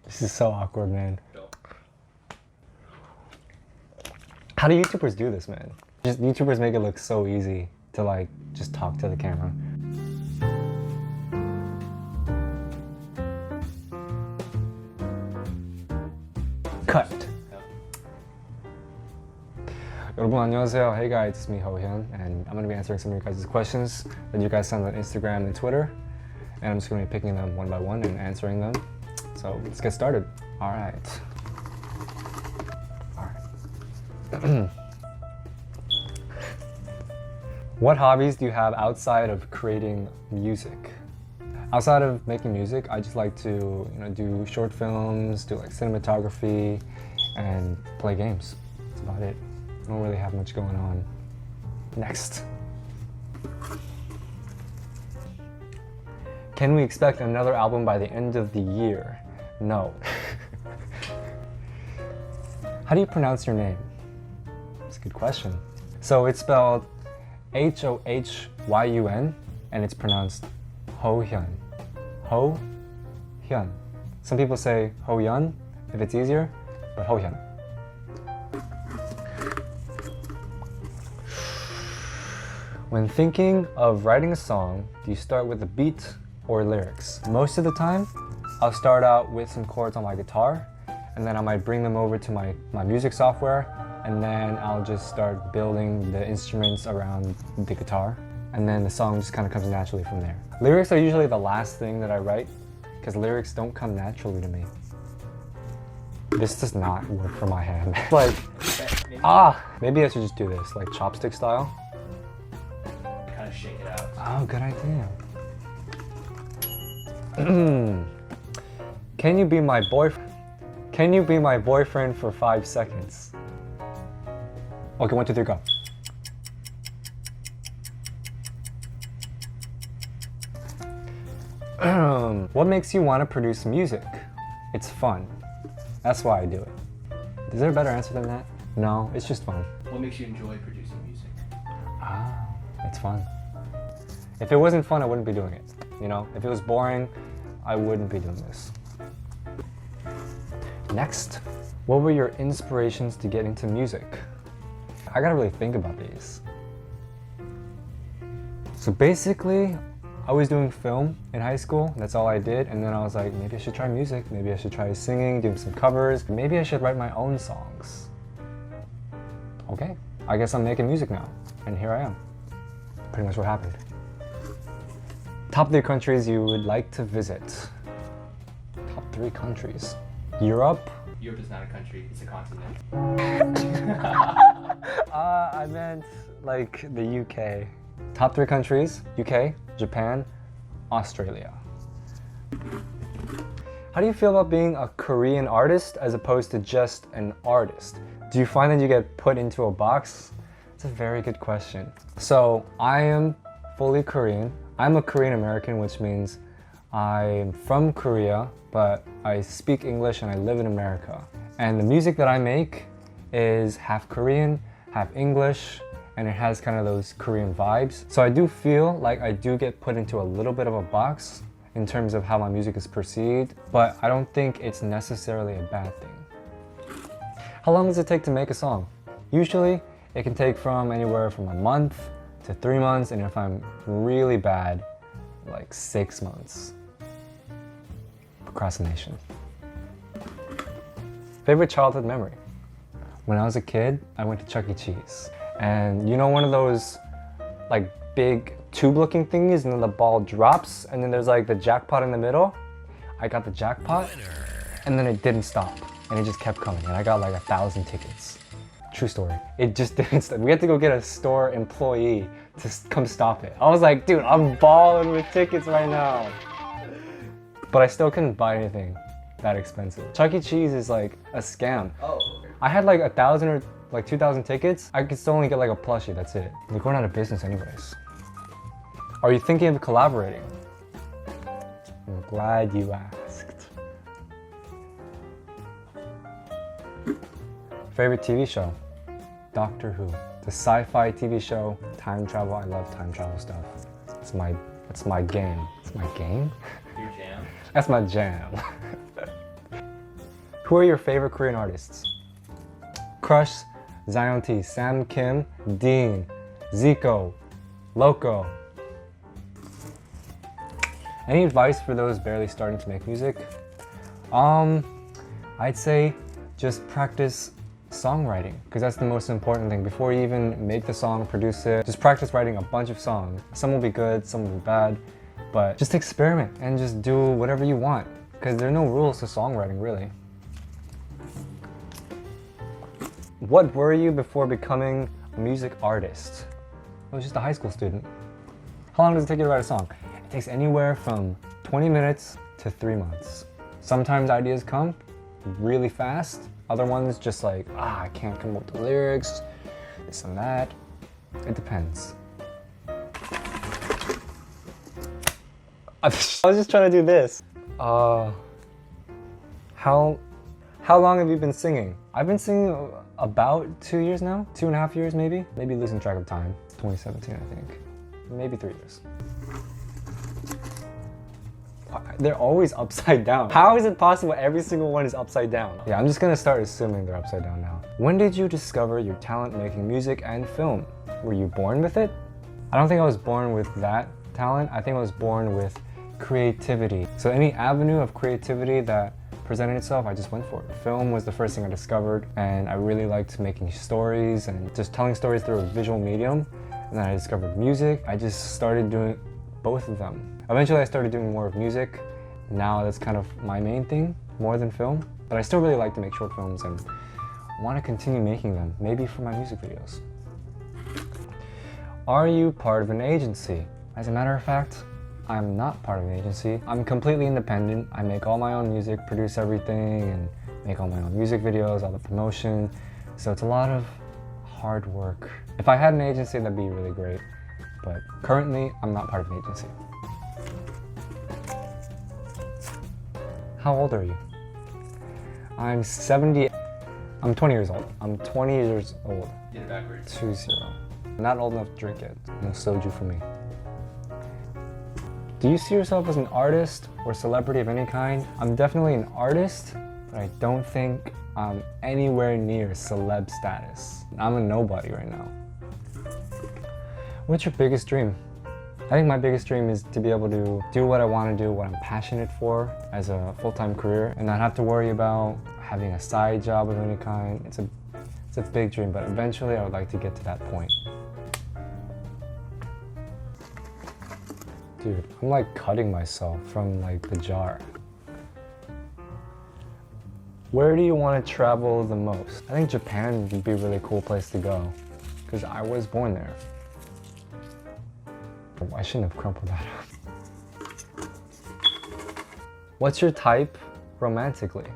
This is so awkward, man. How do YouTubers do this, man? Just YouTubers make it look so easy to like just talk to the camera. Cut. 여러분 안녕하세요. Hey guys, it's me HOHYUN, and I'm gonna be answering some of your guys' questions that you guys sent on Instagram and Twitter, and I'm just gonna be picking them one by one and answering them. So let's get started. All right. What hobbies do you have outside of creating music? Outside of making music, I just like to, do short films, do like cinematography, and play games. That's about it. I don't really have much going on. Next. Can we expect another album by the end of the year? No. How do you pronounce your name? That's a good question. So it's spelled HOHYUN, and it's pronounced HOHYUN. HOHYUN. Some people say HOHYUN if it's easier, but HOHYUN. When thinking of writing a song, do you start with a beat or lyrics? Most of the time, I'll start out with some chords on my guitar, and then I might bring them over to my music software, and then I'll just start building the instruments around the guitar, and then the song just kind of comes naturally from there. Lyrics are usually the last thing that I write, because lyrics don't come naturally to me. This does not work for my hand. Like, maybe I should just do this, like chopstick style. Kind of shake it out. Oh, good idea. Can you be my boyfriend? Can you be my boyfriend for 5 seconds? Okay, 1, 2, 3, go. What makes you want to produce music? It's fun. That's why I do it. Is there a better answer than that? No, it's just fun. What makes you enjoy producing music? It's fun. If it wasn't fun, I wouldn't be doing it. If it was boring, I wouldn't be doing this. Next, what were your inspirations to get into music? I gotta really think about these. So basically, I was doing film in high school. That's all I did. And then I was like, maybe I should try music. Maybe I should try singing, doing some covers. Maybe I should write my own songs. Okay, I guess I'm making music now. And here I am. Pretty much what happened. Top 3 countries you would like to visit. Top 3 countries. Europe. Europe is not a country, it's a continent. I meant like the UK. Top 3 countries: UK, Japan, Australia. How do you feel about being a Korean artist as opposed to just an artist? Do you find that you get put into a box? It's a very good question. So I am fully Korean. I'm a Korean American, which means I'm from Korea, but I speak English and I live in America. And the music that I make is half Korean, half English, and it has kind of those Korean vibes. So I do feel like I do get put into a little bit of a box in terms of how my music is perceived, but I don't think it's necessarily a bad thing. How long does it take to make a song? Usually, it can take from anywhere from a month to 3 months, and if I'm really bad, like 6 months. Procrastination. Favorite childhood memory? When I was a kid, I went to Chuck E. Cheese. And one of those like big tube-looking thingies, and then the ball drops, and then there's like the jackpot in the middle. I got the jackpot, and then it didn't stop, and it just kept coming, and I got like 1,000 tickets. True story. It just didn't stop. We had to go get a store employee to come stop it. I was like, dude, I'm balling with tickets right now. But I still couldn't buy anything that expensive. Chuck E. Cheese is like a scam. Oh. I had like 1,000 or like 2,000 tickets. I could still only get like a plushie, that's it. They're going out of business anyways. Are you thinking of collaborating? I'm glad you asked. Favorite TV show? Doctor Who. The sci-fi TV show, time travel. I love time travel stuff. It's my game. It's my game? Your jam? That's my jam. Who are your favorite Korean artists? Crush, Zion T, Sam Kim, Dean, Zico, Loco. Any advice for those barely starting to make music? I'd say just practice songwriting, because that's the most important thing. Before you even make the song, produce it, just practice writing a bunch of songs. Some will be good, some will be bad, but just experiment and just do whatever you want, because there are no rules to songwriting, really. What were you before becoming a music artist? I was just a high school student. How long does it take you to write a song? It takes anywhere from 20 minutes to 3 months. Sometimes ideas come really fast. Other ones just like, I can't come up with the lyrics, this and that. It depends. I was just trying to do this. How long have you been singing? I've been singing about 2 years now, 2.5 years maybe. Maybe losing track of time. 2017, I think. Maybe 3 years. They're always upside down. How is it possible every single one is upside down? Yeah, I'm just gonna start assuming they're upside down now. When did you discover your talent making music and film? Were you born with it? I don't think I was born with that talent. I think I was born with creativity. So any avenue of creativity that presented itself, I just went for it. Film was the first thing I discovered, and I really liked making stories and just telling stories through a visual medium. And then I discovered music. I just started doing both of them. Eventually I started doing more of music. Now that's kind of my main thing, more than film. But I still really like to make short films and want to continue making them, maybe for my music videos. Are you part of an agency? As a matter of fact, I'm not part of an agency. I'm completely independent. I make all my own music, produce everything, and make all my own music videos, all the promotion. So it's a lot of hard work. If I had an agency, that'd be really great. But currently, I'm not part of an agency. How old are you? I'm 70. I'm 20 years old. I'm 20 years old. Get it backwards. 20. Not old enough to drink yet. No soju for me. Do you see yourself as an artist or celebrity of any kind? I'm definitely an artist, but I don't think I'm anywhere near celeb status. I'm a nobody right now. What's your biggest dream? I think my biggest dream is to be able to do what I want to do, what I'm passionate for as a full-time career, and not have to worry about having a side job of any kind. It's a big dream, but eventually I would like to get to that point. Dude, I'm like cutting myself from like the jar. Where do you want to travel the most? I think Japan would be a really cool place to go, because I was born there. I shouldn't have crumpled that up. What's your type romantically?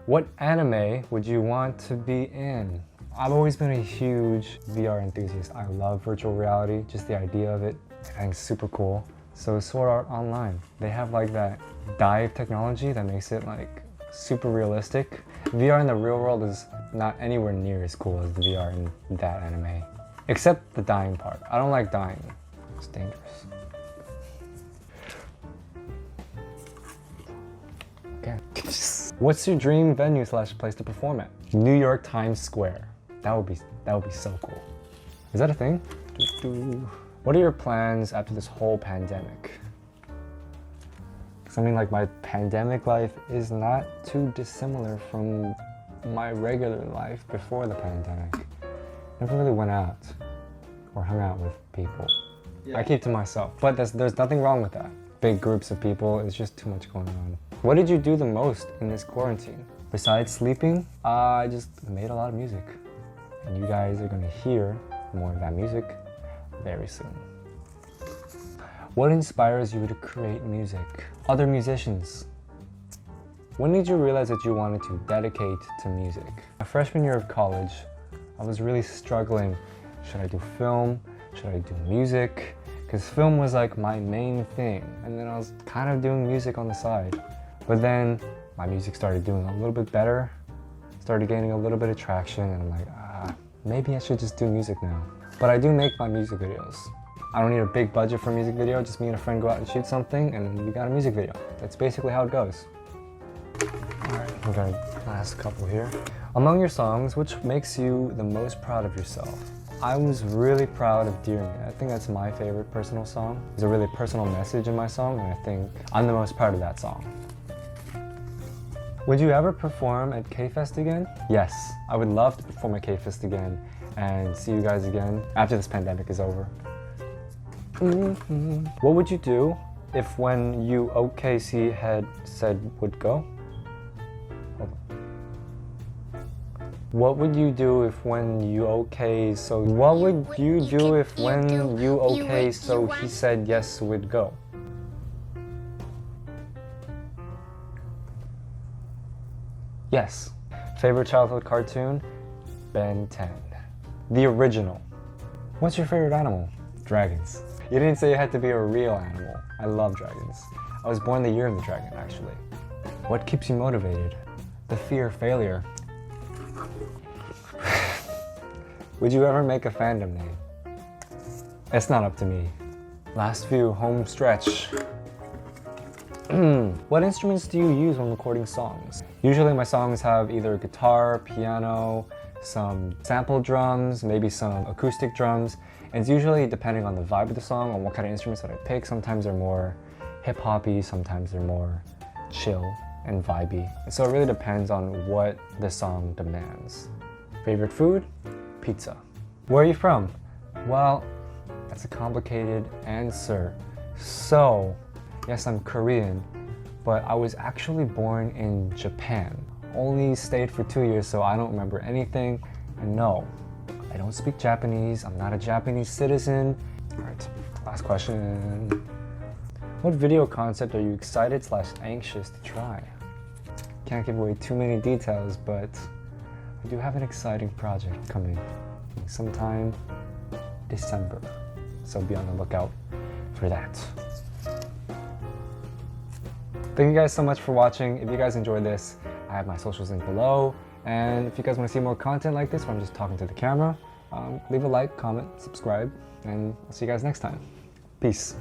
What anime would you want to be in? I've always been a huge VR enthusiast. I love virtual reality, just the idea of it. I think it's super cool. So Sword Art Online, they have like that dive technology that makes it like super realistic. VR in the real world is not anywhere near as cool as the VR in that anime. Except the dying part. I don't like dying. It's dangerous. Okay. What's your dream venue / place to perform at? New York Times Square. That would be so cool. Is that a thing? What are your plans after this whole pandemic? Something like my pandemic life is not too dissimilar from my regular life before the pandemic. Never really went out or hung out with people. Yeah. I keep to myself, but there's nothing wrong with that. Big groups of people, it's just too much going on. What did you do the most in this quarantine? Besides sleeping, I just made a lot of music. And you guys are gonna hear more of that music very soon. What inspires you to create music? Other musicians. When did you realize that you wanted to dedicate to music? My freshman year of college, I was really struggling. Should I do film? Should I do music? Because film was like my main thing. And then I was kind of doing music on the side. But then my music started doing a little bit better, started gaining a little bit of traction, and I'm like, maybe I should just do music now. But I do make my music videos. I don't need a big budget for a music video, just me and a friend go out and shoot something and we got a music video. That's basically how it goes. Alright, we got a last couple here. Among your songs, which makes you the most proud of yourself? I was really proud of Dear Me. I think that's my favorite personal song. There's a really personal message in my song, and I think I'm the most proud of that song. Would you ever perform at K-Fest again? Yes, I would love to perform at K-Fest again and see you guys again after this pandemic is over. What would you do if when you OKC had said would go? Hold on. What would you do if when you okay so what would you do if when you okay so he said yes would go? Yes. Favorite childhood cartoon? Ben 10. The original. What's your favorite animal? Dragons. You didn't say it had to be a real animal. I love dragons. I was born the year of the dragon, actually. What keeps you motivated? The fear of failure. Would you ever make a fandom name? It's not up to me. Last few, home stretch. What instruments do you use when recording songs? Usually my songs have either guitar, piano, some sample drums, maybe some acoustic drums, and it's usually depending on the vibe of the song, on what kind of instruments that I pick. Sometimes they're more hip-hoppy, sometimes they're more chill and vibey. So it really depends on what the song demands. Favorite food? Pizza. Where are you from? Well, that's a complicated answer. So, yes, I'm Korean, but I was actually born in Japan. Only stayed for 2 years, so I don't remember anything. And no, I don't speak Japanese. I'm not a Japanese citizen. All right, last question. What video concept are you excited / anxious to try? Can't give away too many details, but I do have an exciting project coming sometime December. So be on the lookout for that. Thank you guys so much for watching. If you guys enjoyed this, I have my socials linked below. And if you guys want to see more content like this where I'm just talking to the camera, leave a like, comment, subscribe, and I'll see you guys next time. Peace.